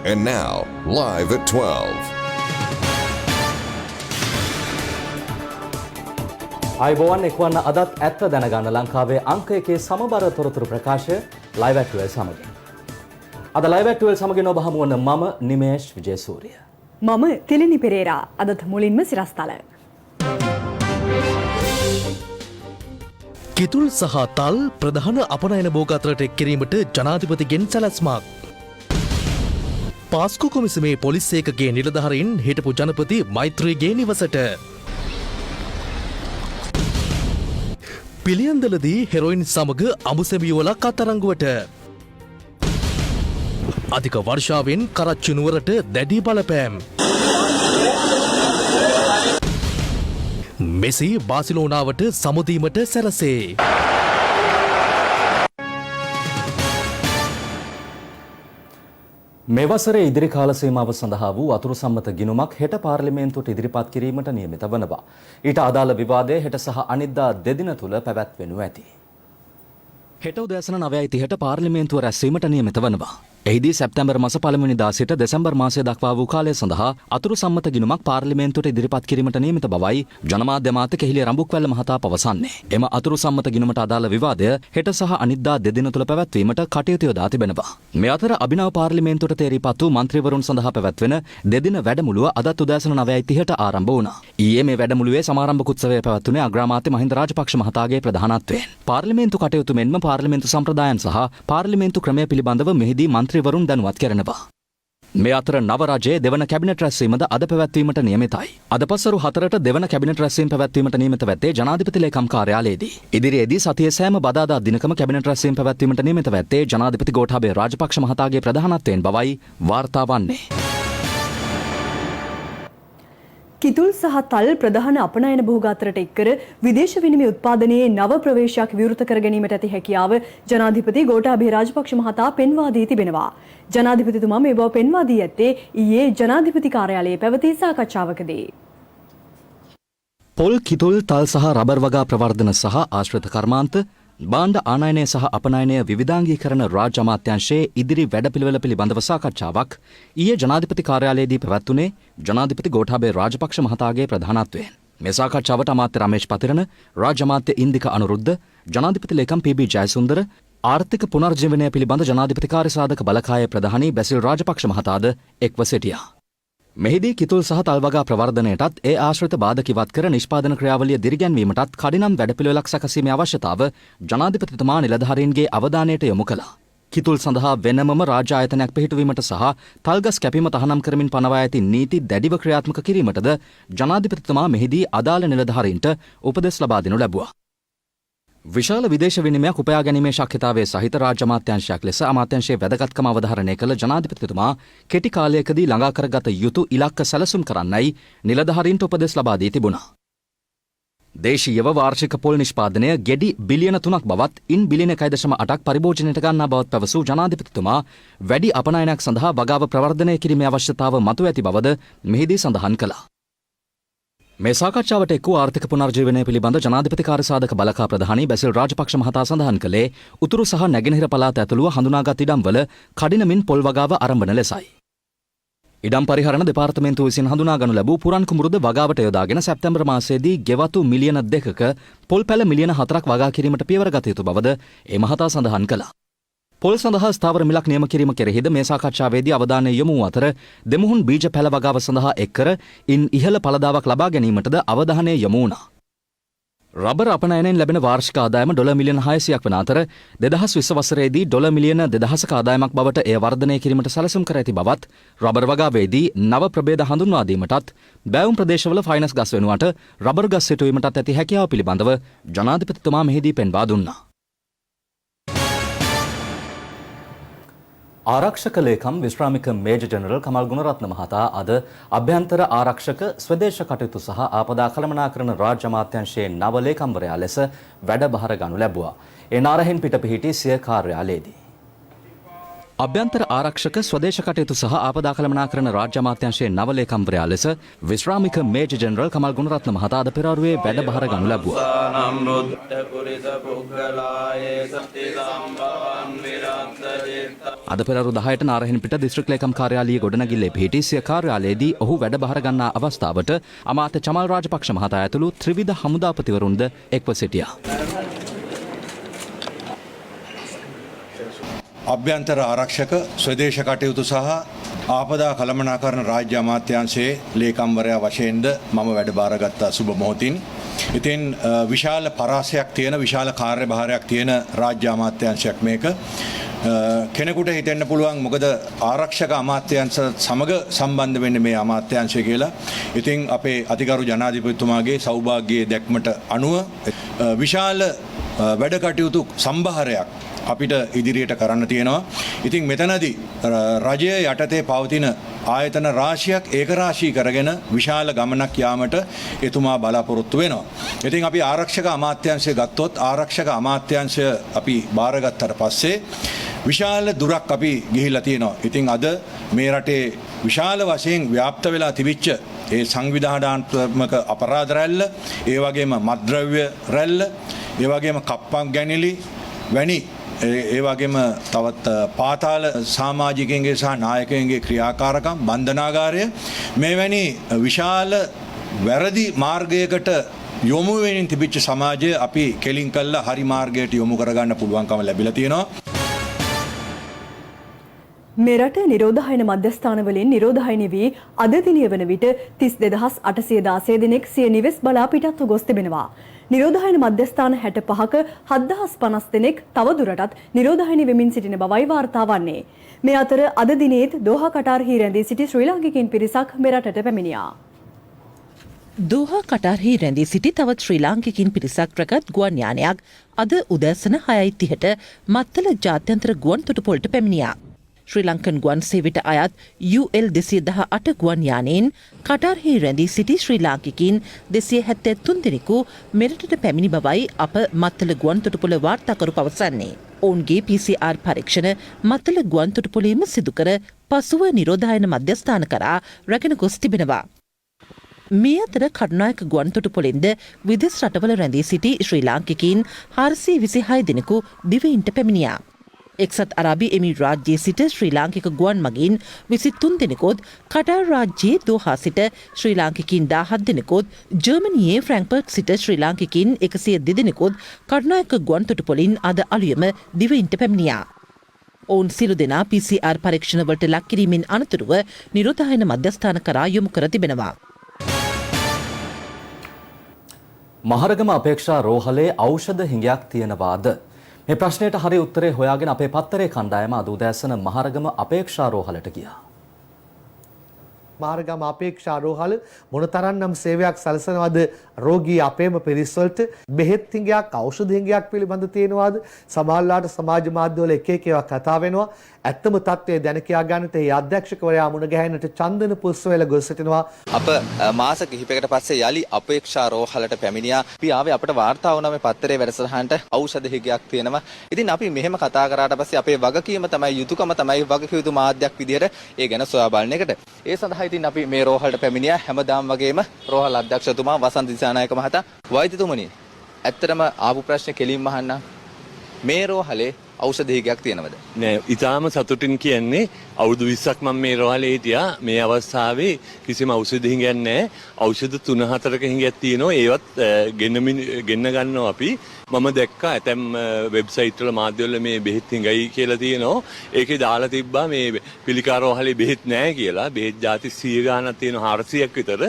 And now, live at 12. අයිබෝවන් එක්වන්න අදත් ඇත්ත දැනගන්න ලංකාවේ අංක එකේ සමබර තොරතුරු ප්‍රකාශය ලයිව් ඇට් 12 සමගින්. අද ලයිව් ඇට් 12 සමගින් ඔබ හමු වන මම නිමේෂ් විජේසූරිය. මම තිලිනි පෙරේරා. අදත් මුලින්ම සිරස්තල. කිතුල් සහ තල් ප්‍රධාන අපනයන භෝග අතරට එක් කිරීමට ජනාධිපතිගෙන් සැලැස්මක්. පාස්කු කොමිසමේ පොලිස් ඒකකගේ නිලධාරීන් හිටපු ජනපති මෛත්‍රීගේ නිවසට. පිළියන්දලදී හෙරොයින් සමග අමුසැමියුවලක් අත්අඩංගුවට. අධික වර්ෂාවෙන් කරච්චි නුවරට දැඩි බලපෑම්. මෙසි බාසිලෝනාවට සමුදීමට සැරසේ. මේ වසරේ ඉදිරි කාල සීමාව සඳහා වූ අතුරු සම්මත ගිණුමක් හෙට පාර්ලිමේන්තුවට ඉදිරිපත් කිරීමට නියමිත වනවා. ඊට අදාළ විවාදය හෙට සහ අනිද්දා දෙදින තුල පැවැත්වෙනු ඇති. හෙට උදෑසන 9:30ට පාර්ලිමේන්තුව රැස්වීමට නියමිත වනවා. එහිදී සැප්තැම්බර් මාස 1 වෙනිදා සිට දෙසැම්බර් මාසය දක්වා වූ කාලය සඳහා අතුරු සම්මත ගිණුමක් පාර්ලිමේන්තුවට ඉදිරිපත් කිරීමට නියමිත බවයි ජනමාධ්‍ය අමාත්‍ය කෙහිලිය රඹුක්වැල්ල මහතා පවසන්නේ. එම අතුරු සම්මත ගිණුමට අදාළ විවාදය හෙට සහ අනිද්දා දෙදින තුල පැවැත්වීමට කටයුතු යොදා තිබෙනවා. මේ අතර අභිනව පාර්ලිමේන්තුවට තේරීපත් වූ මන්ත්‍රීවරුන් සඳහා පැවැත්වෙන දෙදින වැඩමුළුව අදත් උදෑසන 9:30ට ආරම්භ වුණා. ඊයේ මේ වැඩමුළුවේ සමාරම්භක උත්සවය පැවැත්වුණේ අග්‍රාමාත්‍ය මහින්ද රාජපක්ෂ මහතාගේ ප්‍රධානත්වයෙන්. පාර්ලිමේන්තු කටයුතු මෙන්ම පාර්ලිමේන්තු සම්ප්‍රදායන් සහ පාර්ලිමේන්තු ක්‍රමය පිළිබඳව මෙහිදී මන්ත්‍රීවරුන් දැනුවත් කරනවා. මේ අතර නව රජයේ දෙවන කැබිනට් රැස්වීමද අද පැවැත්වීමට නියමිතයි. අද පසරු 4ට දෙවන කැබිනට් රැස්වීම පැවැත්වීමට නියමිත වෙත්තේ ජනාධිපති ලේකම් කාර්යාලයේදී. ඉදිරියේදී සතියේ සෑම බදාදා දිනකම කැබිනට් රැස්වීම පැවැත්වීමට නියමිත වෙත්තේ ජනාධිපති ගෝඨාභය රාජපක්ෂ මහතාගේ ප්‍රධානත්වයෙන් බවයි වාර්තා වන්නේ. කිතුල් සහ තල් ප්‍රධාන අපනයන භෝග අතරට එක්කර විදේශ විනිමය උත්පාදනයේ නව ප්‍රවේශයක් විවෘත කර ගැනීමට ඇති හැකියාව ජනාධිපති ගෝඨාභය රාජපක්ෂ මහතා පෙන්වා දී තිබෙනවා. ජනාධිපතිතුමා මේ බව පෙන්වා දී ඇත්තේ ඊයේ ජනාධිපති කාර්යාලයේ පැවති සාකච්ඡාවකදී. පොල් කිතුල් තල් සහ රබර් වගා ප්‍රවර්ධන සහ ආශ්‍රිත කර්මාන්ත බාණ්ඩ ආනයනය සහ අපනයනය විවිධාංගීකරණ රාජ්‍ය අමාත්‍යාංශයේ ඉදිරි වැඩපිළිවෙල පිළිබඳව සාකච්ඡාවක් ඊයේ ජනාධිපති කාර්යාලයේදී පැවැත්වුණේ ජනාධිපති ගෝඨාභය රාජපක්ෂ මහතාගේ ප්‍රධානත්වයෙන්. මේ සාකච්ඡාවට අමාත්‍ය රමේෂ් පතිරණ, රාජ්‍ය අමාත්‍ය ඉන්දික අනුරුද්ධ, ජනාධිපති ලේකම් පී.බී. ජයසුන්දර, ආර්ථික පුනර්ජීවනය පිළිබඳ ජනාධිපති කාර්යසාධක බලකායේ ප්‍රධානී බැසිල් රාජපක්ෂ මහතාද එක්ව සිටියා. මෙහිදී කිතුල් සහ තල් වගා ප්‍රවර්ධනයටත් ඒ ආශ්‍රිත බාධක ඉවත් කර නිෂ්පාදන ක්‍රියාවලිය දිරිගැන්වීමටත් කඩිනම් වැඩපිළිවෙලක් සැකසීමේ අවශ්‍යතාව ජනාධිපතිතුමා නිලධාරීන්ගේ අවධානයට යොමු කළා. කිතුල් සඳහා වෙනමම රාජ්‍ය ආයතනයක් පිහිටුවීමට සහ තල්ගස් කැපීම තහනම් කරමින් පනවා ඇති නීති දැඩිව ක්‍රියාත්මක කිරීමටද ජනාධිපතිතුමා මෙහිදී අදාළ නිලධාරීන්ට උපදෙස් ලබා දෙනු ලැබුවා. විශාල විදේශ විනිමයක් උපයා ගැනීමේ ශක්්‍යතාවයේ සහිත රාජ්‍ය අමාත්‍යාංශයක් ලෙස අමාත්‍යාංශයේ වැදගත්කම අවධාරණය කළ ජනාධිපතිතුමා කෙටි කාලයකදී ළඟා කරගත යුතු ඉලක්ක සැලසුම් කරන්නයි නිලධාරීන්ට උපදෙස් ලබා දී තිබුණා. දේශීයව වාර්ෂික පොල් නිෂ්පාදනය ගෙඩි බිලියන 3ක් බවත් ඉන් බිලියන 1.8ක් පරිභෝජනයට ගන්නා බවත් පැවසූ ජනාධිපතිතුමා වැඩි අපනයනයක් සඳහා වගාව ප්‍රවර්ධනය කිරීමේ අවශ්‍යතාව මතුව ඇති බවද මෙහිදී සඳහන් කළා. මේ සාකච්ඡාවට එක් වූ ආර්ථික පුනර්ජීවනය පිළිබඳ ජනාධිපති කාර්යසාධක බලකා ප්‍රධානී බැසිල් රාජපක්ෂ මහතා සඳහන් කළේ උතුරු සහ නැගෙනහිර පළාත ඇතුළුව හඳුනාගත් ඉඩම්වල කඩිනමින් පොල් වගාව ආරම්භන ලෙසයි. ඉඩම් පරිහරණ දෙපාර්තමේන්තුව විසින් හඳුනාගනු ලැබූ පුරන් කුමරුද වගාවට යොදාගෙන සැප්තැම්බර් මාසයේදී ගෙවතු මිලියන 2ක පොල් පැල මිලියන 4ක් වගා කිරීමට පියවර ගත යුතු බවද ඒ මහතා සඳහන් කළා. පොල් සඳහා ස්ථාවර මිලක් නියම කිරීම කෙරෙහිද මේ සාකච්ඡාවේදී අවධානය යොමු වූ අතර දෙමුහුන් බීජ පැල වගාව සඳහා එක්කර ඉන් ඉහළ පළදාවක් ලබා ගැනීමටද අවධානය යොමු වුණා. රබර් අපනයනයෙන් ලැබෙන වාර්ෂික ආදායම ඩොලර් මිලියන 600ක් වන අතර 2020 වසරේදී ඩොලර් මිලියන 2000ක ආදායමක් බවට එය වර්ධනය කිරීමට සැලසුම් කර ඇති බවත් රබර් වගාවේදී නව ප්‍රභේද හඳුන්වා දීමටත් බැවුම් ප්‍රදේශවල ෆයිනස් ගස් වෙනුවට රබර් ගස් සිටුවීමටත් ඇති හැකියාව පිළිබඳව ජනාධිපතිතුමා මෙහිදී පෙන්වා දුන්නා. ආරක්ෂක ලේකම් විශ්‍රාමික මේජර් ජනරල් කමල් ගුණරත්න මහතා අද අභ්‍යන්තර ආරක්ෂක ස්වදේශ කටයුතු සහ ආපදා කළමනාකරණ රාජ්‍ය අමාත්‍යාංශයේ නව ලේකම්වරයා ලෙස වැඩබහර ගනු ලැබුවා. ඒ නාරහෙන් පිට පිහිටි සිය කාර්යාලයේදී අභ්‍යන්තර ආරක්ෂක ස්වදේශ කටයුතු සහ ආපදා කළමනාකරණ රාජ්‍ය අමාත්‍යාංශයේ නව ලේකම්වරයා ලෙස විශ්‍රාමික මේජර් ජෙනරල් කමල් ගුණරත්න මහතා අද පෙරවරුවේ වැඩබාර ගනු ලැබුවා. අද පෙරවරු 10ට නාරහෙන්පිට දිස්ත්‍රික් ලේකම් කාර්යාලයේ ගොඩනැගිල්ලේ පිහිටි සිය කාර්යාලයේදී ඔහු වැඩබාර ගන්නා අවස්ථාවට අමාත්‍ය චමල් රාජපක්ෂ මහතා ඇතුළු ත්‍රිවිධ හමුදාපතිවරුන්ද එක්ව සිටියා. අභ්‍යන්තර ආරක්ෂක ස්වදේශ කටයුතු සහ ආපදා කළමනාකරණ රාජ්‍ය අමාත්‍යාංශයේ ලේකම්වරයා වශයෙන්ද මම වැඩබාරගත්ත සුබ මොහොතින්. ඉතින් විශාල පරාසයක් තියෙන විශාල කාර්යභාරයක් තියෙන රාජ්‍ය අමාත්‍යාංශයක් මේක. කෙනෙකුට හිතෙන්න පුළුවන් මොකද ආරක්ෂක අමාත්‍යාංශ සමග සම්බන්ධ වෙන්නේ මේ අමාත්‍යාංශය කියලා. ඉතින් අපේ අතිගරු ජනාධිපතිතුමාගේ සෞභාග්‍යයේ දැක්මට අනුව විශාල වැඩ කටයුතු සම්භාරයක් අපිට ඉදිරියට කරන්න තියෙනවා. ඉතින් මෙතනදී රජය යටතේ පවතින ආයතන රාශියක් ඒකරාශී කරගෙන විශාල ගමනක් යාමට එතුමා බලාපොරොත්තු වෙනවා. ඉතින් අපි ආරක්ෂක අමාත්‍යාංශය ගත්තොත් ආරක්ෂක අමාත්‍යාංශය අපි බාරගත්තට පස්සේ විශාල දුරක් අපි ගිහිල්ලා තියෙනවා. ඉතින් අද මේ රටේ විශාල වශයෙන් ව්‍යාප්ත වෙලා තිබිච්ච ඒ සංවිධානාත්මක අපරාධ රැල්ල, ඒ වගේම මත්ද්‍රව්‍ය රැල්ල, ඒ වගේම කප්පම් ගැනිලි වැනි ඒ වගේම තවත් පාතාල සමාජිකයන්ගේ සහ නායකයන්ගේ ක්‍රියාකාරකම් බන්ධනාගාරය මෙවැනි විශාල වැරදි මාර්ගයකට යොමු වෙමින් තිබිච්ච සමාජය අපි කෙලින් කළා හරි මාර්ගයට යොමු කරගන්න පුළුවන්කම ලැබිලා තියෙනවා. මෙරට නිරෝධායන මධ්‍යස්ථානවලින් නිරෝධායන වී අද දිනිය වන විට 32816 දෙනෙක් සිය නිවෙස් බලා පිටත්ව ගොස් තිබෙනවා. නිරෝධායන මධ්‍යස්ථාන 65ක 7050 දෙනෙක් තවදුරටත් නිරෝධායන වෙමින් සිටින බවයි වාර්තා වන්නේ. මේ අතර අද දිනේත් දෝහා කටාරෙහි රැඳී සිටි ශ්‍රී ලාංකිකයින් පිරිසක් මෙරටට පැමිණියා. දෝහා කටාරෙහි රැඳී සිටි තවත් ශ්‍රී ලාංකිකයින් පිරිසක් රැගත් ගුවන් යානයක් අද උදෑසන 6:30ට මත්තල ජාත්‍යන්තර ගුවන් තොටුපොළට පැමිණියා. ශ්‍රී ලංකන් ගුවන් සේවයට අයත් UL 218 ගුවන් යානයෙන් කටාරෙහි රැඳී සිටි ශ්‍රී ලාංකිකයින් 273 දෙනෙකු මෙරටට පැමිණි බවයි අප මත්තල ගුවන් තොටුපොළ වාර්තාකරු පවසන්නේ. ඔවුන්ගේ PCR පරීක්ෂණ මත්තල ගුවන් තොටුපොළේම සිදු කර පසුව නිරෝධායන මධ්‍යස්ථාන කරා රැගෙන ගොස් තිබෙනවා. මේ අතර කටුනායක ගුවන් තොටුපොළෙන්ද විදෙස් රටවල රැඳී සිටි ශ්‍රී ලාංකිකයින් 426 දෙනෙකු දිවයින්ට පැමිණියා. එක්සත් අරාබි එමිරාජ්‍යයේ සිට ශ්‍රී ලාංකික ගුවන් මගින් 23 දෙනෙකුත් කටාර් රාජ්‍යයේ දෝහා සිට ශ්‍රී ලාංකිකයින් 17 දෙනෙකුත් ජර්මනියේ ෆ්‍රැන්ක්ෆර්ට් සිට ශ්‍රී ලාංකිකයින් 102 දෙනෙකුත් කටුනායක ගුවන් තොටුපොළින් අද අලුයම දිවයින්ට පැමිණියා. ඔවුන් සියලු දෙනා PCR පරීක්ෂණ වලට ලක් කිරීමෙන් අනතුරුව නිරෝධායන මධ්‍යස්ථාන කරා යොමු කර තිබෙනවා. මහරගම අපේක්ෂා රෝහලේ ඖෂධ හිඟයක් තියෙනවාද? මේ ප්‍රශ්නයට හරි උත්තරේ හොයාගෙන අපේ පත්තරේ කණ්ඩායම අද උදෑසන මහරගම අපේක්ෂා රෝහලට ගියා. මහරගම අපේක්ෂා රෝහල මොනතරම්නම් සේවයක් සැලසනවද රෝගී අපේම පිරිස් වලට? බෙහෙත් හිඟයක්, ඖෂධ හිඟයක් පිළිබඳ තියෙනවාද? සමහරලාට සමාජ මාධ්‍යවල එක ඒවා කතා වෙනවා. ඇත්තම තත්ත්වය දැන කියා ගන්නට ඒ අධ්‍යක්ෂකවරයා මුණ ගැහෙන්නට චන්දන පුස්වැල ගොස් සිටිනවා. අප මාස කිහිපයකට පස්සේ යලි අපේක්ෂා රෝහලට පැමිණියා. අපි ආවේ අපිට වාර්තා වුණා මේ පත්තරේ වැඩසටහනට ඖෂධ හිගයක් තියෙනවා. ඉතින් අපි මෙහෙම කතා කරාට පස්සේ අපේ වගකීම තමයි යුතුයකම තමයි වගකීම් යුතු මාධ්‍යයක් විදියට ඒ ගැන සොයා බලන එකට. ඒ සඳහා ඉතින් අපි මේ රෝහලට පැමිණියා. හැමදාම වගේම රෝහල අධ්‍යක්ෂතුමා වසන්ත දිසානායක මහතා වෛද්‍යතුමනි ඇත්තටම ආපු ප්‍රශ්නේ කෙලින්ම අහන්න. මේ රෝහලේ ඖෂධ හිගයක් තියෙනවද? නෑ, ඊටාම සතුටින් කියන්නේ අවුරුදු 20ක් මම මේ රෝහලේ හිටියා. මේ අවස්ථාවේ කිසිම ඖෂධ හිගයක් නෑ. ඖෂධ 3-4ක හිගයක් තියෙනවා. ඒවත් ගෙන්න ගන්නවා අපි. මම දැක්කා ඇතැම් වෙබ්සයිට් වල මාධ්‍ය වල මේ බෙහෙත් හිඟයි කියලා තියෙනවා. ඒකේ දාලා තිබ්බා මේ පිළිකා රෝහලේ බෙහෙත් නෑ කියලා. බෙහෙත් ಜಾති 100 ගාණක් තියෙනවා 400ක් විතර.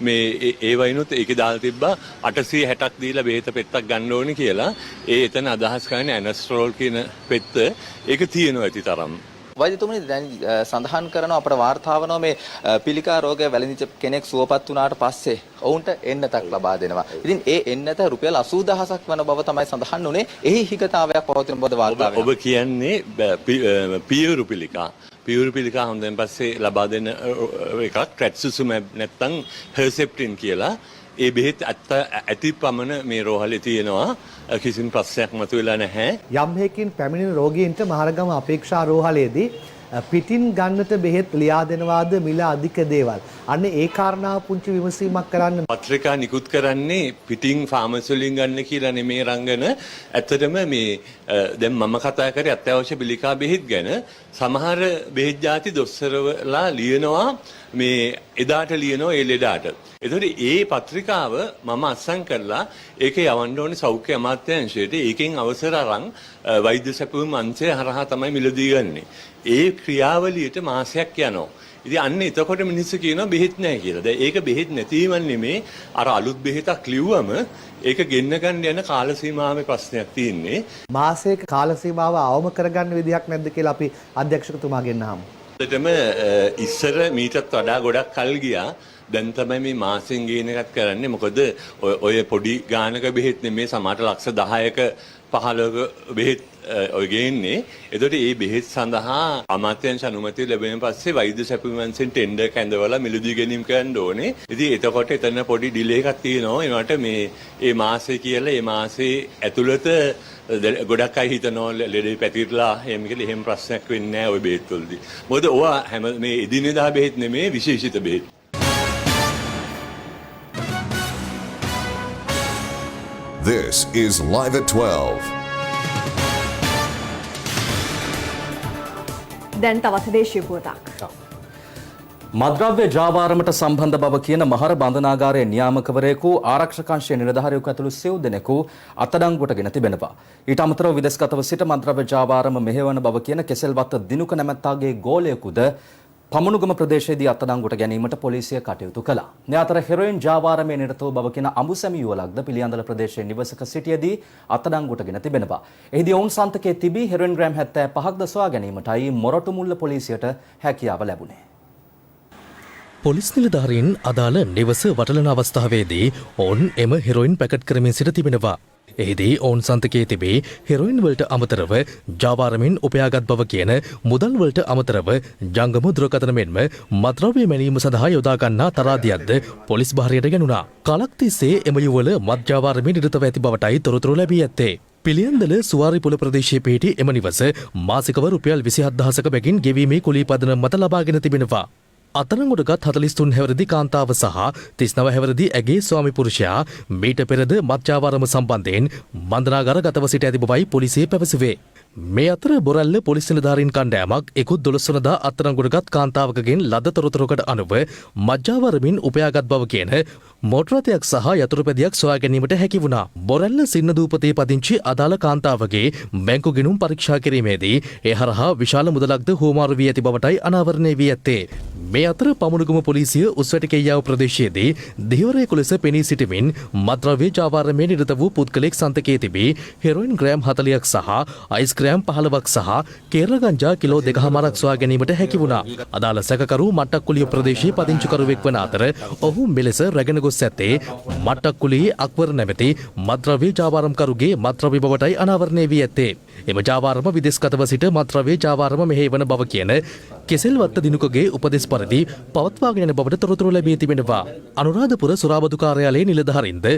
මේ ඒ වයින්ොත් ඒකේ දාලා තිබ්බා 860ක් දීලා බෙහෙත පෙත්තක් ගන්න ඕනේ කියලා. ඒ එතන අදහස් කරන්නේ ඇනස්ට්‍රෝල් කියන පෙත්ත. ඒක තියෙනවා ඇති තරම්. වෛද්‍යතුමනි දැන් සඳහන් කරනවා අපේ වාර්තාවනෝ මේ පිළිකා රෝගය වැළඳිච්ච කෙනෙක් සුවපත් වුණාට පස්සේ ඔවුන්ට එන්නතක් ලබා දෙනවා. ඉතින් ඒ එන්නත රුපියල් 80000ක් වන බව තමයි සඳහන් උනේ. එහි හිගතාවයක් පවතින බව වාර්තා වෙනවා. ඔබ කියන්නේ පියවරු පිළිකා. පියවරු පිළිකා හොඳෙන් පස්සේ ලබා දෙන එකක් ට්‍රැට්සුසුමැබ් නැත්නම් හර්සෙප්ටින් කියලා. ඒ බෙහෙත් ඇති පමණ මේ රෝහලේ තියෙනවා. කිසිම ප්‍රශ්නයක් මතුවෙලා නැහැ. යම් හේකින් පැමිණෙන රෝගීන්ට මහරගම අපේක්ෂා රෝහලේදී පිටින් ගන්නට බෙහෙත් ලියා දෙනවාද මිල අධික දේවල්. අන්න ඒ කාරණාව පුංචි විමසීමක් කරන්න. පත්‍රිකා නිකුත් කරන්නේ පිටින් ෆාමසි වලින් ගන්න කියලා නෙමේ රංගන. ඇත්තටම මේ දැන් මම කතා කරේ අත්‍යවශ්‍ය පිළිකා බෙහෙත් ගැන. සමහර බෙහෙත් ಜಾති දොස්තරවලා ලියනවා මේ එදාට ලියනවා ඒ ලෙඩාට. එතකොට ඒ පත්‍රිකාව මම අත්සන් කරලා ඒක යවන්න ඕනේ සෞඛ්‍ය අමාත්‍යාංශයට. ඒකෙන් අවසර අරන් වෛද්‍ය සැපයුම් අංශය හරහා තමයි මිලදී ගන්නෙ. ඒ ක්‍රියාවලියට මාසයක් යනවා. ඉතින් අන්න එතකොට මිනිස්සු කියනවා බෙහෙත් නැහැ කියලා. දැන් ඒක බෙහෙත් නැතිවම නෙමේ අර අලුත් බෙහෙතක් ලිව්වම ඒක ගෙන්න ගන්න යන කාල සීමාවේ ප්‍රශ්නයක් තියෙන්නේ. මාසයක කාල සීමාව අවම කරගන්න විදිහක් නැද්ද කියලා අපි අධ්‍යක්ෂකතුමාගෙන් අහමු. ඇත්තටම ඉස්සර මීටත් වඩා ගොඩක් කල් ගියා. දැන් තමයි මේ මාසෙන් ගේන එකත් කරන්නේ. මොකද ඔය පොඩි ගානක බෙහෙත් නෙමේ සමහරට ලක්ෂ 10ක 15ක බෙහෙත් ඔය ගේන්නේ. එතකොට මේ බෙහෙත් සඳහා අමාත්‍යාංශ අනුමැතිය ලැබෙන පස්සේ වෛද්‍ය සැපයුම් අංශෙන් ටෙන්ඩර් කැඳවලා මිලදී ගැනීම කරන්න ඕනේ. ඉතින් එතකොට එතන පොඩි ඩිලේ එකක් තියෙනවා. ඒකට මේ මාසේ කියලා මේ මාසේ ඇතුළත ගොඩක් අය හිතනවා ලෙඩේ පැතිරලා එහෙම ප්‍රශ්නයක් වෙන්නේ නැහැ ওই බෙහෙත් වලදී. මොකද ඔවා හැම මේ එදිනෙදා බෙහෙත් නෙමේ විශේෂිත බෙහෙත්. This is Live at 12. දැන් තවත් දේශීය පුවතක්. මද්‍රව්‍ය ජාවාරමට සම්බන්ධ බව කියන මහර බන්ධනාගාරයේ නියාමකවරයෙකු ආරක්ෂකංශයේ නිලධාරියෙකු ඇතුළු සිව් දෙනෙකු අත්අඩංගුවටගෙන තිබෙනවා. ඊට අමතරව විදේශගතව සිට මද්‍රව්‍ය ජාවාරම මෙහෙවන බව කියන කෙසෙල්වත්ත දිනුක නැමැත්තාගේ ගෝලයෙකුද පමනුගම ප්‍රදේශයේදී අත්අඩංගුවට ගැනීමට පොලිසිය කටයුතු කළා. මේ අතර හෙරොයින් ජාවාරමේ නිරත වූ බව කියන අඹුසැමි යුවලක්ද පිළියන්දල ප්‍රදේශයේ නිවසක සිටියේදී අත්අඩංගුවටගෙන තිබෙනවා. එහිදී ඔවුන් සන්තකයේ තිබී හෙරොයින් ග්‍රෑම් 75ක්ද සොයා ගැනීමටයි මොරටුමුල්ල පොලිසියට හැකියාව ලැබුණේ. පොලිස් නිලධාරීන් අදාළ නිවස වටලන අවස්ථාවේදී ඔවුන් එම හෙරොයින් පැකට් කරමින් සිට තිබෙනවා. එහිදී ඔවුන් සන්තකයේ තිබේ හෙරොයින් වලට අමතරව ජාවාරමින් උපයාගත් බව කියන මුදල් වලට අමතරව ජංගම දුරකථන මෙන්ම මත්ද්‍රව්‍ය මැනීම සඳහා යොදා ගන්නා තරාදියක්ද පොලිස් භාරයට ගැනුණා. කාලක් තිස්සේ එම යුවල මත්ජාවාරමින් නිරතව ඇති බවටයි තොරතුරු ලැබී ඇත්තේ. පිළියන්දල සුවාරිපුල ප්‍රදේශයේ පිහිටි එම නිවස මාසිකව රුපියල් 27000ක බැගින් ගෙවීමේ කුලී පදනම මත ලබාගෙන තිබෙනවා. අත්අඩංගුවටගත් 43 හැවිරිදි කාන්තාව සහ 39 හැවිරිදි ඇගේ ස්වාමි පුරුෂයා මීට පෙරද මත්ජාවාරම සම්බන්ධයෙන් බන්ධනාගාර ගතව සිට ඇති බවයි පොලිසිය පැවසුවේ. මේ අතර බොරැල්ල පොලිස් නිලධාරීන් කණ්ඩායමක් 12 වනදා අත්අඩංගුවටගත් කාන්තාවකගෙන් ලද තොරතුරකට අනුව මත්ජාවාරමින් උපයාගත් බව කියන මෝටර රථයක් සහ යතුරුපැදියක් සොයා ගැනීමට හැකි වුණා. බොරැල්ල සින්නදූපතේ පදිංචි අදාළ කාන්තාවගේ බැංකු ගිණුම් පරීක්ෂා කිරීමේදී ඒ හරහා විශාල මුදලක්ද හුවමාරු වී ඇති බවටයි අනාවරණය වී ඇත්තේ. මේ අතර පමුණුගම පොලිසිය උස්වැටිකෙයියාව ප්‍රදේශයේදී දිවරයෙකු ලෙස පෙනී සිටමින් මත්ද්‍රව්‍ය ජාවාරමේ නිරත වූ පුද්ගලෙක් සන්තකයේ තිබී හෙරොයින් ග්‍රෑම් 40ක් සහ අයිස් ග්‍රෑම් 15ක් සහ කේරළ ගංජා කිලෝ 2.5ක් සොයා ගැනීමට හැකි වුණා. අදාළ සැකකරු මට්ටක්කුලිය ප්‍රදේශයේ පදිංචිකරුවෙක් වන අතර ඔහු මෙලෙස රැගෙන ගොස් ඇත්තේ මට්ටක්කුලියේ අක්වර නැමැති මත්ද්‍රව්‍ය ජාවාරම්කරුගේ මත්ද්‍රව්‍ය බවටයි අනාවරණය වී ඇත්තේ. එම ජාවාරම විදේශගතව සිට මත්ද්‍රව්‍ය ජාවාරම මෙහෙවන බව කියන කෙසෙල්වත්ත දිනුකගේ උපදෙස් පරිදි පවත්වාගෙන යන බවට තොරතුරු ලැබී තිබෙනවා. අනුරාධපුර සුරාබදු කාර්යාලයේ නිලධාරීන්ද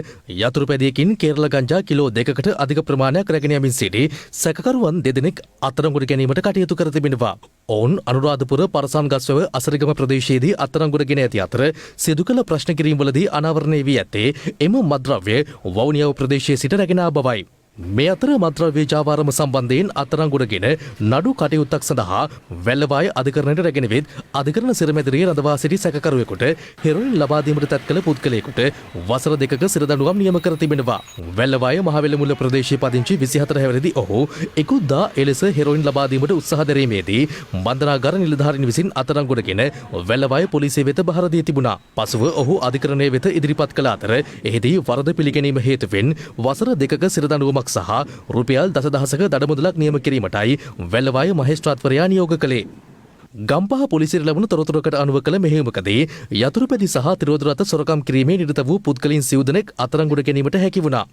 යතුරුපැදියකින් කේරළ ගංජා කිලෝ 2කට අධික ප්‍රමාණයක් රැගෙන යමින් සිටි සැකකරුවන් දෙදෙනෙක් අත්අඩංගුවට ගැනීමට කටයුතු කර තිබෙනවා. ඔවුන් අනුරාධපුර පරසන් ගස්වැව අසරිගම ප්‍රදේශයේදී අත්අඩංගුවට ගෙන ඇති අතර සිදු කළ ප්‍රශ්න කිරීම්වලදී අනාවරණය වී ඇත්තේ එම මත්ද්‍රව්‍ය වවුනියාව ප්‍රදේශයේ සිට රැගෙන ආ බවයි. මේ අතර මත්ද්‍රව්‍ය ජාවාරම සම්බන්ධයෙන් අත්අඩංගුවටගෙන නඩු කටයුත්තක් සඳහා වැල්ලවාය අධිකරණයට රැගෙන වෙත් අධිකරණ සිරමැදිරියේ රඳවා සිටි සැකකරුවෙකුට හෙරොයින් ලබා දීමට තැත් කළ පුද්ගලයෙකුට වසර 2ක සිරදඬුවම් නියම කර තිබෙනවා. වැල්ලවාය මහවැල්ලමුල්ල ප්‍රදේශයේ පදිංචි 24 හැවිරිදි ඔහු එකුද්දා එලෙස හෙරොයින් ලබා දීමට උත්සාහ දැරීමේදී බන්ධනාගාර නිලධාරීන් විසින් අත්අඩංගුවටගෙන වැල්ලවාය පොලිසිය වෙත බහර දී තිබුණා. පසුව ඔහු අධිකරණය වෙත ඉදිරිපත් කළ අතර එහිදී වරද පිළිගැනීම හේතුවෙන් වසර 2ක සිරදඬුවමක් සහ රුපියල් 10,000ක දඩමුදලක් නියම කිරීමටයි වැල්ලවාය මහේස්ත්‍රාත්වරයා නියෝග කළේ. ගම්පහ පොලිසියට ලැබුණු තොරතුරකට අනුව කළ මෙහෙයුමකදී යතුරුපැදි සහ තිරෝධ රථ සොරකම් කිරීමේ නිරත වූ පුද්ගලයන් සිව් දෙනෙක් අත්අඩංගුවට ගැනීමට හැකි වුණා.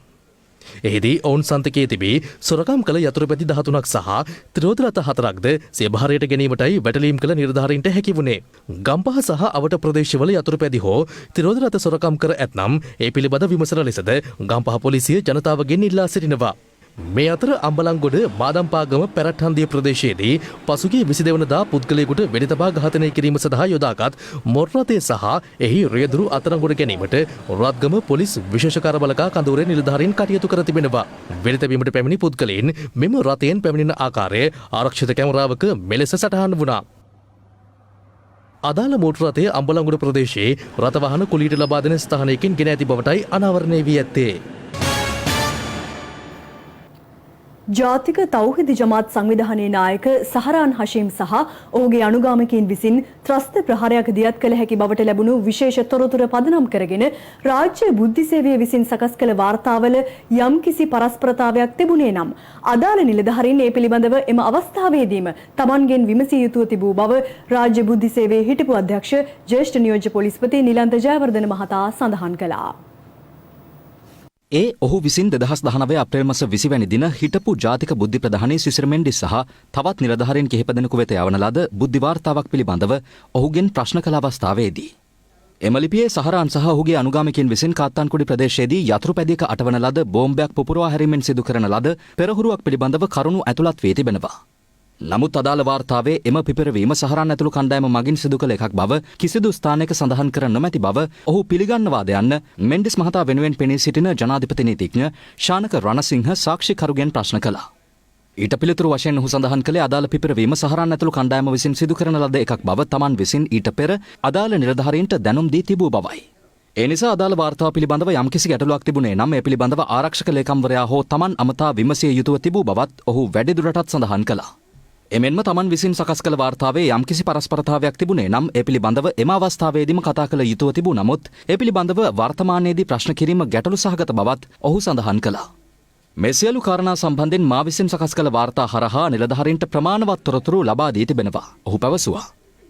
එහිදී ඔවුන් සන්තකයේ තිබී සොරකම් කළ යතුරුපැදි 13ක් සහ ත්‍රිරෝද රථ 4ක්ද සේභාරයට ගැනීමටයි වැටලීම් කළ නිලධාරීන්ට හැකි වුණේ. ගම්පහ සහ අවට ප්‍රදේශවල යතුරුපැදි හෝ ත්‍රිරෝද රථ සොරකම් කර ඇතනම් ඒ පිළිබඳ විමසන ලෙසද ගම්පහ පොලිසිය ජනතාවගෙන් ඉල්ලා සිටිනවා. මේ අතර අම්බලන්ගොඩ මාදම්පාගම පැරට්හන්දිය ප්‍රදේශයේදී පසුගිය 22 වනදා පුද්ගලයෙකුට වෙඩි තබා ඝාතනය කිරීම සඳහා යොදාගත් මොර් රථය සහ එහි රියදුරු අත්අඩංගුවට ගැනීමට රත්ගම පොලිස් විශේෂ කාර්යබලකා කඳවුරේ නිලධාරීන් කටයුතු කර තිබෙනවා. වෙඩි තැබීමට පැමිණි පුද්ගලයන් මෙම රථයෙන් පැමිණෙන ආකාරය ආරක්ෂිත කැමරාවක මෙලෙස සටහන් වුණා. අදාළ මෝටර රථය අම්බලන්ගොඩ ප්‍රදේශයේ රථ වාහන කුලියට ලබා දෙන ස්ථානයකින් ගෙන ඇති බවටයි අනාවරණය වී ඇත්තේ. ජාතික තෞහිදි ජමාත් සංවිධානයේ නායක සහරාන් හෂීම් සහ ඔහුගේ අනුගාමිකයින් විසින් ත්‍රස්ත ප්‍රහාරයක් දියත් කළ හැකි බවට ලැබුණු විශේෂ තොරතුරු පදනම් කරගෙන රාජ්‍ය බුද්ධි සේවය විසින් සකස් කළ වාර්තාවල යම්කිසි පරස්පරතාවයක් තිබුණේ නම් අදාළ නිලධාරීන් ඒ පිළිබඳව එම අවස්ථාවේදීම තමන්ගෙන් විමසිය යුතුව තිබූ බව රාජ්‍ය බුද්ධි සේවයේ හිටපු අධ්‍යක්ෂ ජ්‍යෙෂ්ඨ නියෝජ්‍ය පොලිස්පති නිලන්ත ජයවර්ධන මහතා සඳහන් කළා. ඒ ඔහු විසින් 2019 අප්‍රේල් මාස 20 වැනි දින හිටපු ජාතික බුද්ධි ප්‍රධානී සිසිර මෙන්ඩිස් සහ තවත් නිලධාරීන් කිහිප දෙනෙකු වෙත යවන ලද බුද්ධි වාර්තාවක් පිළිබඳව ඔහුගෙන් ප්‍රශ්න කළ අවස්ථාවේදී එම ලිපියේ සහරාන් සහ ඔහුගේ අනුගාමිකයින් විසින් කාත්තාන්කුඩි ප්‍රදේශයේදී යතුරුපැදියක අටවන ලද බෝම්බයක් පුපුරවා හැරීමෙන් සිදු කරන ලද පෙරහුරුවක් පිළිබඳව කරුණු ඇතුළත් වී තිබෙනවා. නමුත් අදාළ වාර්තාවේ එම පිපිරවීම සහරාන් ඇතුළු කණ්ඩායම මගින් සිදු කළ එකක් බව කිසිදු ස්ථානයක සඳහන් කර නොමැති බව ඔහු පිළිගන්නවාද යන්න මෙන්ඩිස් මහතා වෙනුවෙන් පෙනී සිටින ජනාධිපති නීතිඥ ශානක රණසිංහ සාක්ෂිකරුගෙන් ප්‍රශ්න කළා. ඊට පිළිතුරු වශයෙන් ඔහු සඳහන් කළේ අදාළ පිපිරවීම සහරාන් ඇතුළු කණ්ඩායම විසින් සිදු කරන ලද එකක් බව තමන් විසින් ඊට පෙර අදාළ නිලධාරීන්ට දැනුම් දී තිබූ බවයි. ඒ නිසා අදාළ වාර්තාව පිළිබඳව යම්කිසි ගැටලුවක් තිබුණේ නම් ඒ පිළිබඳව ආරක්ෂක ලේකම්වරයා හෝ තමන් අමතා විමසිය යුතුව තිබූ බවත් ඔහු වැඩිදුරටත් සඳහන් කළා. එමෙන්ම තමන් විසින් සකස් කළ වාර්තාවේ යම්කිසි පරස්පරතාවයක් තිබුණේ නම් ඒ පිළිබඳව එම අවස්ථාවේදීම කතා කළ යුතුව තිබූ නමුත් ඒ පිළිබඳව වර්තමානයේදී ප්‍රශ්න කිරීම ගැටලු සහගත බවත් ඔහු සඳහන් කළා. මේ සියලු කාරණා සම්බන්ධයෙන් මා විසින් සකස් කළ වාර්තා හරහා නිලධාරීන්ට ප්‍රමාණවත් තොරතුරු ලබා දී තිබෙනවා. ඔහු පැවසුවා.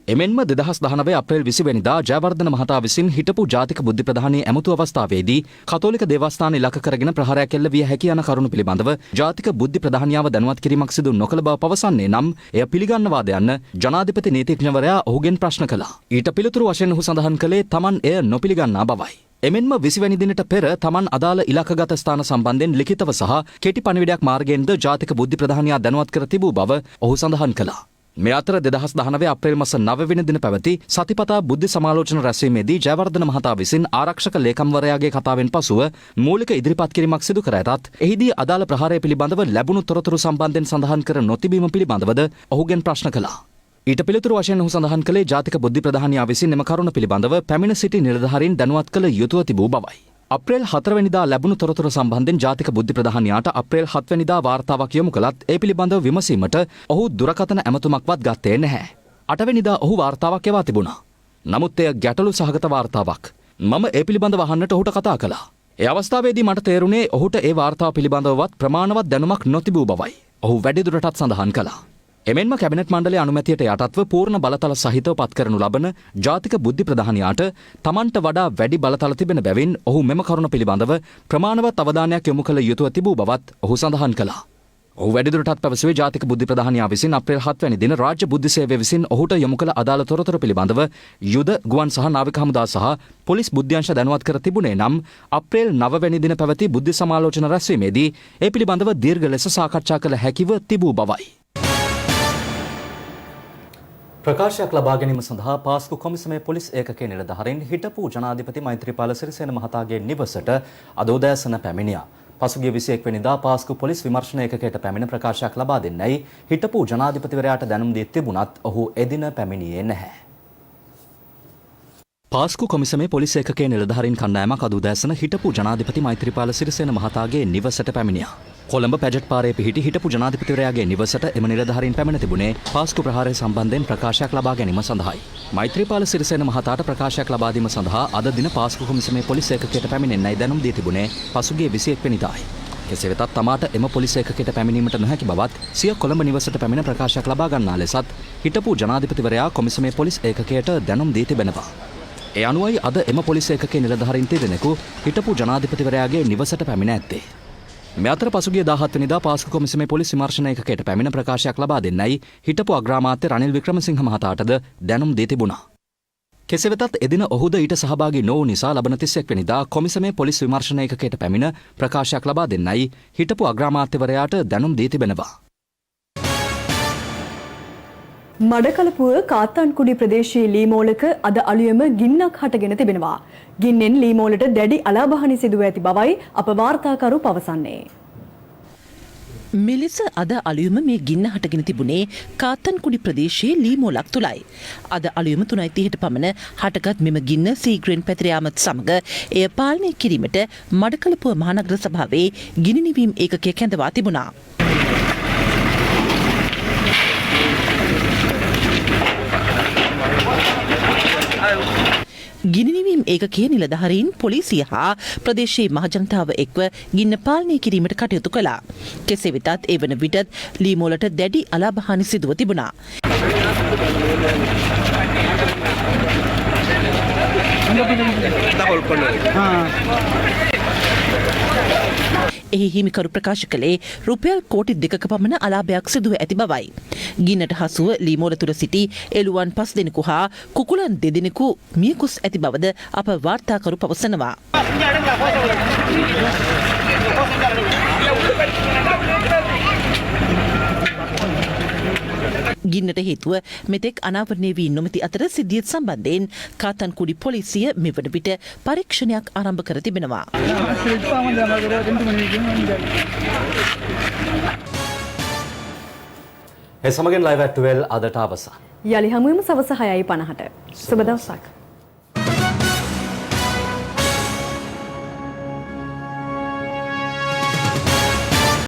එමෙන්ම 2019 අප්‍රේල් 20 වෙනිදා ජයවර්ධන මහතා විසින් හිටපු ජාතික බුද්ධි ප්‍රධානී ඇමතු අවස්ථාවේදී කතෝලික දේවස්ථාන ඉලක්ක කරගෙන ප්‍රහාරයක් එල්ල විය හැකි යන කරුණු පිළිබඳව ජාතික බුද්ධි ප්‍රධානියාව දැනුවත් කිරීමක් සිදු නොකළ බව පවසන්නේ නම් එය පිළිගන්නවාද යන්න ජනාධිපති නීතිඥවරයා ඔහුගෙන් ප්‍රශ්න කළා. ඊට පිළිතුරු වශයෙන් ඔහු සඳහන් කළේ තමන් එය නොපිළිගන්නා බවයි. එමෙන්ම 20 වැනි දිනට පෙර තමන් අදාළ ඉලක්කගත ස්ථාන සම්බන්ධයෙන් ලිඛිතව සහ කෙටි පණිවිඩයක් මාර්ගයෙන්ද ජාතික බුද්ධි ප්‍රධානියා දැනුවත් කර තිබූ බව ඔහු සඳහන් කළා. මේ අතර 2019 අප්‍රේල් මාස 9 වෙනි දින පැවති සතිපතා බුද්ධි සමාලෝචන රැස්වීමේදී ජයවර්ධන මහතා විසින් ආරක්ෂක ලේකම්වරයාගේ කතාවෙන් පසුව මූලික ඉදිරිපත් කිරීමක් සිදු කර ඇතත් එහිදී අදාළ ප්‍රහාරය පිළිබඳව ලැබුණු තොරතුරු සම්බන්ධයෙන් සඳහන් කර නොතිබීම පිළිබඳවද ඔහුගෙන් ප්‍රශ්න කළා. ඊට පිළිතුරු වශයෙන් ඔහු සඳහන් කළේ ජාතික බුද්ධි ප්‍රධානියා විසින් එම කරුණ පිළිබඳව පැමිණ සිටි නිලධාරීන් දැනුවත් කළ යුතුව තිබූ බවයි. අප්‍රේල් 4 වෙනිදා ලැබුණු තොරතුරු සම්බන්ධයෙන් ජාතික බුද්ධි ප්‍රධානියාට අප්‍රේල් 7 වෙනිදා වාර්තාවක් යොමු කළත් ඒ පිළිබඳව විමසීමට ඔහු දුරකථන ඇමතුමක්වත් ගත්තේ නැහැ. 8 වෙනිදා ඔහු වාර්තාවක් යවා තිබුණා. නමුත් එය ගැටලු සහගත වාර්තාවක්. මම ඒ පිළිබඳව අහන්නට ඔහුට කතා කළා. ඒ අවස්ථාවේදී මට තේරුණේ ඔහුට ඒ වාර්තාව පිළිබඳවවත් ප්‍රමාණවත් දැනුමක් නොතිබූ බවයි. ඔහු වැඩිදුරටත් සඳහන් කළා. එමෙන්ම කැබිනට් මණ්ඩලයේ අනුමැතියට යටත්ව පූර්ණ බලතල සහිතව පත් කරනු ලබන ජාතික බුද්ධි ප්‍රධානියාට තමන්ට වඩා වැඩි බලතල තිබෙන බැවින් ඔහු මෙම කරුණ පිළිබඳව ප්‍රමාණවත් අවධානයක් යොමු කළ යුතුව තිබූ බවත් ඔහු සඳහන් කළා. ඔහු වැඩිදුරටත් පැවසුවේ ජාතික බුද්ධි ප්‍රධානියා විසින් අප්‍රේල් 7 වැනි දින රාජ්‍ය බුද්ධි සේවය විසින් ඔහුට යොමු කළ අදාළ තොරතුරු පිළිබඳව යුද ගුවන් සහ නාවික හමුදා සහ පොලිස් බුද්ධ්‍යංශ දැනුවත් කර තිබුණේ නම් අප්‍රේල් 9 වැනි දින පැවති බුද්ධි සමාලෝචන රැස්වීමේදී ඒ පිළිබඳව දීර්ඝ ලෙස සාකච්ඡා කළ හැකිව තිබූ බවයි. ප්‍රකාශයක් ලබා ගැනීම සඳහා පාස්කු කොමිසමේ පොලිස් ඒකකයේ නිලධාරීන් හිටපු ජනාධිපති මෛත්‍රීපාල සිරිසේන මහතාගේ නිවසට අද උදෑසන පැමිණියා. පසුගිය 21 වෙනිදා පාස්කු පොලිස් විමර්ශන ඒකකයට පැමිණ ප්‍රකාශයක් ලබා දෙන්නයි හිටපු ජනාධිපතිවරයාට දැනුම් දී තිබුණත් ඔහු එදින පැමිණියේ නැහැ. පාස්කු කොමිසමේ පොලිස් ඒකකයේ නිලධාරීන් කණ්ඩායමක් අද උදෑසන හිටපු ජනාධිපති මෛත්‍රීපාල සිරිසේන මහතාගේ නිවසට පැමිණියා. කොළඹ පැජට් පාරේ පිහිටි හිටපු ජනාධිපතිවරයාගේ නිවසට එම නිලධාරීන් පැමිණ තිබුණේ පාස්කු ප්‍රහාරය සම්බන්ධයෙන් ප්‍රකාශයක් ලබා ගැනීම සඳහායි. මෛත්‍රීපාල සිරිසේන මහතාට ප්‍රකාශයක් ලබා දීම සඳහා අද දින පාස්කු කොමිසමේ පොලිස් ඒකකයට පැමිණෙන්නයි දැනුම් දී තිබුණේ පසුගිය 21 වෙනිදායි. කෙසේ වෙතත් තමාට එම පොලිස් ඒකකයට පැමිණීමට නොහැකි බවත් සිය කොළඹ නිවසට පැමිණ ප්‍රකාශයක් ලබා ගන්නා ලෙසත් හිටපු ජනාධිපතිවරයා කොමිසමේ පොලිස් ඒකකයට දැනුම් දී තිබෙනවා. ඒ අනුවයි අද එම පොලිස් ඒකකයේ නිලධාරීන් දෙදෙනෙකු හිටපු ජනාධිපතිවරයාගේ නිවසට පැමිණ ඇත්තේ. මේ අතර පසුගිය 17 වෙනිදා පාස්කු කොමිසමේ පොලිස් විමර්ශන ඒකකයට පැමිණ ප්‍රකාශයක් ලබා දෙන්නයි හිටපු අග්‍රාමාත්‍ය රනිල් වික්‍රමසිංහ මහතාටද දැනුම් දී තිබුණා. කෙසේ වෙතත් එදින ඔහුද ඊට සහභාගී නොවූ නිසා ලබන 31 වෙනිදා කොමිසමේ පොලිස් විමර්ශන ඒකකයට පැමිණ ප්‍රකාශයක් ලබා දෙන්නයි හිටපු අග්‍රාමාත්‍යවරයාට දැනුම් දී තිබෙනවා. මඩකලපුව කාත්තන්කුඩි ප්‍රදේශයේ ලීමෝලක අද අලුයම ගින්නක් හටගෙන තිබෙනවා. ගින්නෙන් ලීමෝලට දැඩි අලාභහනි සිදුව ඇති බවයි අප වාර්තාකරු පවසන්නේ. මෙලෙස අද අලුයම මේ ගින්න හටගෙන තිබුණේ කාත්තන්කුඩි ප්‍රදේශයේ ලීමෝලක් තුලයි. අද අලුයම 3:30ට පමණ හටගත් මෙම ගින්න සීග්‍රෙන් පැතිර යාමත් සමග එය පාලනය කිරීමට මඩකලපුව මහනගර සභාවේ ගිනි නිවීම ඒකකය කැඳවා තිබුණා. ගිනිනිවීම් ඒකකයේ නිලධාරීන් පොලිසිය හා ප්‍රදේශයේ මහජනතාව එක්ව ගින්න පාලනය කිරීමට කටයුතු කළා. කෙසේ වෙතත් ඒ වන විටත් ලීමෝලට දැඩි අලාභහානි සිදුව තිබුණා. එහි හිමිකරු ප්‍රකාශ කළේ රුපියල් කෝටි 2ක පමණ අලාභයක් සිදුව ඇති බවයි. ගින්නට හසුව ලීමෝල තුළ සිටි එළුවන් 5 දෙනෙකු හා කුකුලන් 2 දෙනෙකු මියකුස් ඇති බවද අප වාර්තාකරු පවසනවා. ගින්නට හේතුව මෙතෙක් අනාවරණය වී නොමැති අතර සිද්ධියත් සම්බන්ධයෙන් කාතන්කුඩි පොලිසිය මෙවන විට පරීක්ෂණයක් ආරම්භ කර තිබෙනවා. ඒ සමගින් live at 12 අදට අවසන්. යලි හමුවෙමු සවස 6:50ට. සුබ දවසක්.